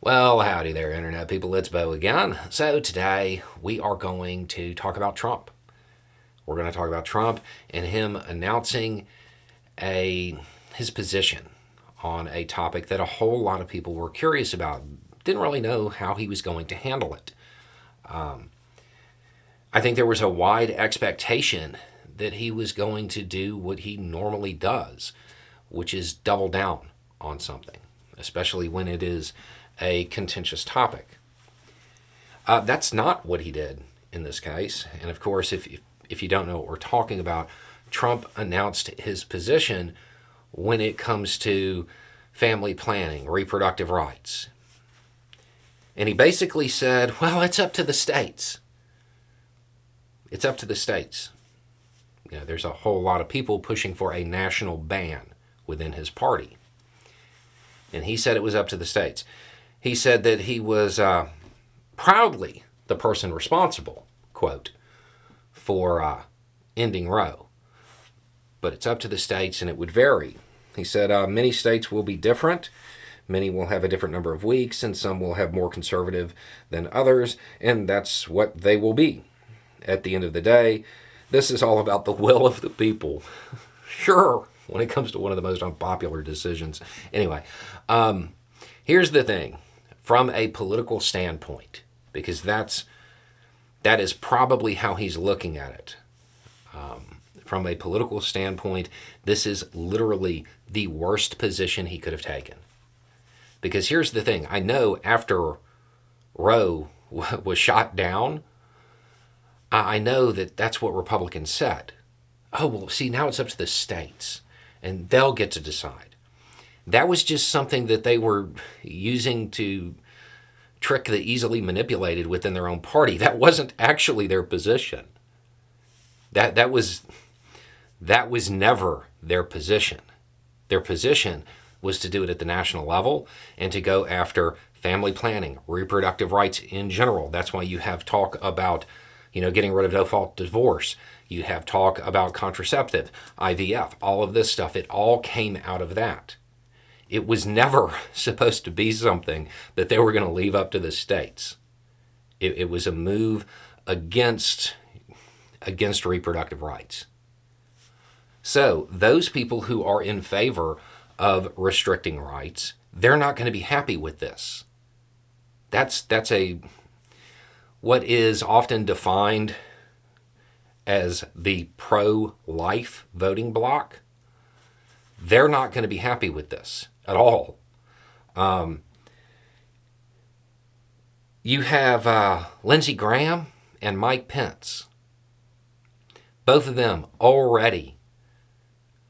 Well, howdy there, Internet people. It's Bo again. So, today we are going to talk about Trump. We're going to talk about Trump and him announcing his position on a topic that a whole lot of people were curious about. Didn't really know how he was going to handle it. I think there was a wide expectation that he was going to do what he normally does, which is double down on something, especially when it is a contentious topic. That's not what he did in this case. And of course, if you don't know what we're talking about, Trump announced his position when it comes to family planning, reproductive rights. And he basically said, well, it's up to the states. It's up to the states. You know, there's a whole lot of people pushing for a national ban within his party. And he said it was up to the states. He said that he was proudly the person responsible, quote, for ending Roe. But it's up to the states and it would vary. He said many states will be different. Many will have a different number of weeks and some will have more conservative than others. And that's what they will be. At the end of the day, this is all about the will of the people. Sure, when it comes to one of the most unpopular decisions. Anyway, here's the thing. From a political standpoint, because that is probably how he's looking at it. From a political standpoint, this is literally the worst position he could have taken. Because here's the thing. I know after Roe was shot down, I know that that's what Republicans said. Oh, well, see, now it's up to the states, and they'll get to decide. That was just something that they were using to trick the easily manipulated within their own party. That wasn't actually their position. That was never their position. Their position was to do it at the national level and to go after family planning, reproductive rights in general. That's why you have talk about, getting rid of no-fault divorce. You have talk about contraceptive, IVF, all of this stuff. It all came out of that. It was never supposed to be something that they were going to leave up to the states. It was a move against reproductive rights. So those people who are in favor of restricting rights, they're not going to be happy with this. That's what is often defined as the pro-life voting bloc. They're not going to be happy with this at all. You have Lindsey Graham and Mike Pence. Both of them already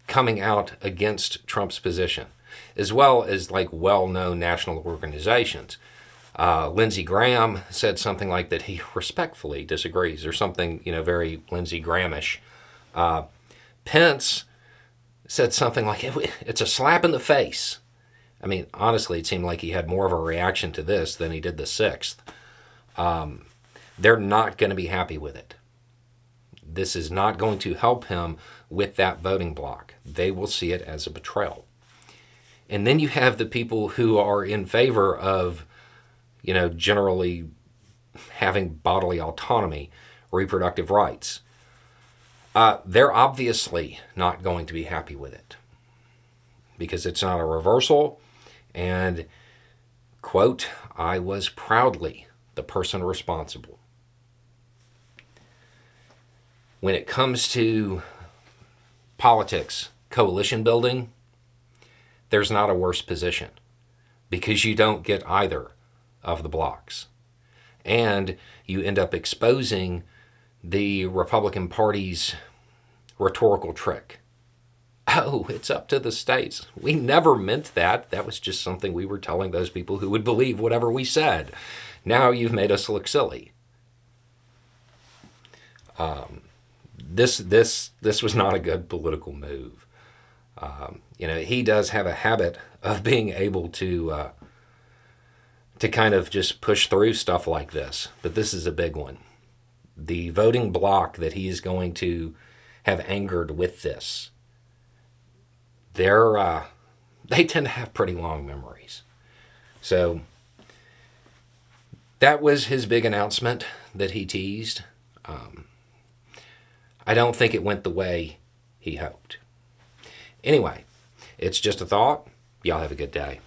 coming out against Trump's position, as well as well-known national organizations. Lindsey Graham said something like that he respectfully disagrees, or something, very Lindsey Grahamish. Pence said something like, it's a slap in the face. I mean, honestly, it seemed like he had more of a reaction to this than he did the 6th. They're not going to be happy with it. This is not going to help him with that voting bloc. They will see it as a betrayal. And then you have the people who are in favor of, generally having bodily autonomy, reproductive rights. They're obviously not going to be happy with it because it's not a reversal. And, quote, I was proudly the person responsible. When it comes to politics, coalition building, there's not a worse position because you don't get either of the blocs. And you end up exposing the Republican Party's rhetorical trick. Oh, it's up to the states. We never meant that. That was just something we were telling those people who would believe whatever we said. Now you've made us look silly. This was not a good political move. He does have a habit of being able to kind of just push through stuff like this, but this is a big one. The voting bloc that he is going to have angered with this, they tend to have pretty long memories. So that was his big announcement that he teased. I don't think it went the way he hoped. Anyway, it's just a thought. Y'all have a good day.